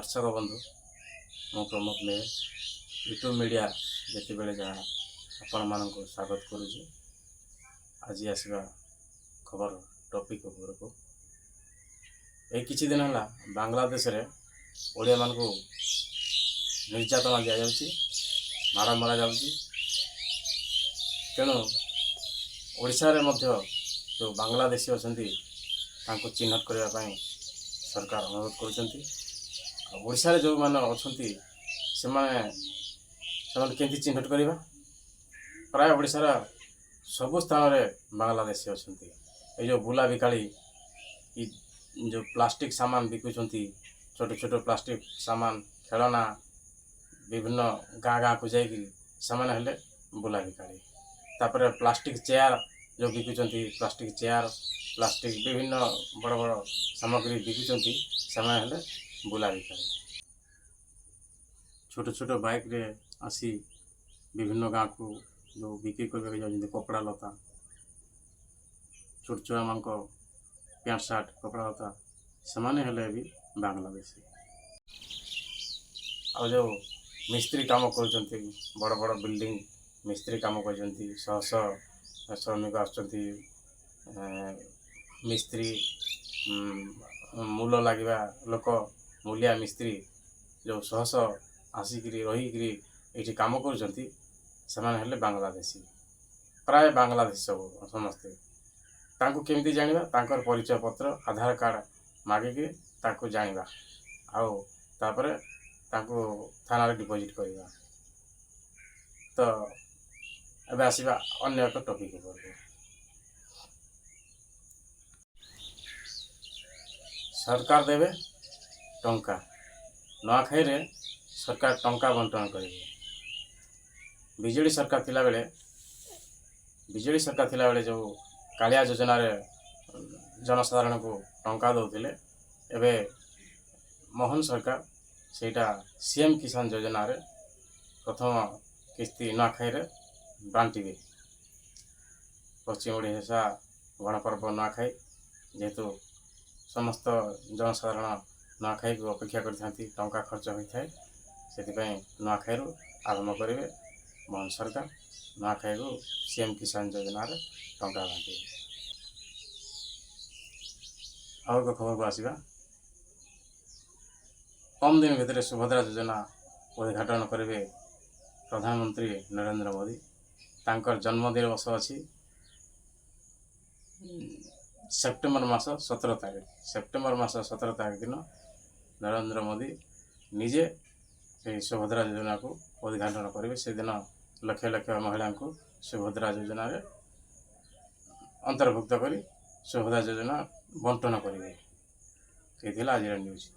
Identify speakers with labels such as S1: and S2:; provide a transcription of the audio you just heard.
S1: दर्शक बंधु मु प्रमोद ने यूट्यूब मीडिया जिते जहाँ आपण मान स्वागत करुच्ची। आज आसवा खबर टॉपिक खबर को ये किसी दिन है बांग्लादेश रे ओडिया मान को निर्यातना दि जाऊँगी, मारा मरा जाऊँगी। तेणु ओडिशा रे मध्य जो बांग्लादेशी अच्छा चिन्हट करने सरकार अनुरोध कर जो मैंने अच्छा से चिन्हट करवा प्राय ओडिशार सबु स्थान में बांग्लादेशी अच्छा ये जो बुला बिकाली जो प्लास्टिक सामान बिकुंट छोट छोट प्लास्टिक सामान खेलना विभिन्न गाँ गाँ को जाइए बुला बिकाली तापर प्लास्टिक चेयर जो बिकुंट प्लास्टिक चेयर प्लास्टिक विभिन्न बड़ बड़ सामग्री बिकुंट से बुला बिकाली छोट छोट बाइक रे आसी विभिन्न गाँ को जो बिक्री करने जाते कपड़ा लता छोट छुआ मान पैंट सार्ट कपड़ा लता से भी बांग्लादेशी आ जो मिस्त्री काम कर बड़ बड़ बिल्डिंग मिस्त्री काम कर शह शह श्रमिक आसुँच मिस्त्री मूल लगे लोक मूलिया मिस्त्री जो शह शह आसिक रही काम कर बांग्लादेशी प्राय बांग्लादेश सब समस्ते केमती जाना परिचय पत्र आधार कार्ड मागिकी जाना आउे थाना डिपोजिट करवा। तो अब आसवा अन्य एक टॉपिक पर सरकार देवे टंका नुआखाई रे सरकार टंका बंटन करेंगे। बिजेडी सरकार थिला बेले जो कालिया योजना रे जनसाधारण को टंका दौले एबे मोहन सरकार सेटा सीएम किसान योजना रे प्रथम किस्ती नुआखाई रे बांटिबे। पश्चिम ओडिशा गणपर्व नुआखाई जेहेतु समस्त जनसाधारण नुआखाई को अपेक्षा करथांती टंका खर्च होता है से नुआखाई आरंभ करेंगे मोहन सरकार नुआखाई को सीएम किसान योजना रे टंका बांटे। आउ एक खबर को आसवा कम दिन भितर सुभद्रा योजना उद्घाटन करेंगे प्रधानमंत्री नरेंद्र मोदी। तांकर जन्मदिन वर्ष अच्छी सेप्टेम्बर मास 17 तारीख सेप्टेम्बर मास 17 तारीख दिन नरेंद्र मोदी निजे से सुभद्रा योजना को उद्घाटन करेंगे। से दिन लक्ष लक्ष महिला को सुभद्रा योजना रे अंतर्भुक्त कर सुभद्रा योजना बंटन करेंगे। ये आज न्यूज।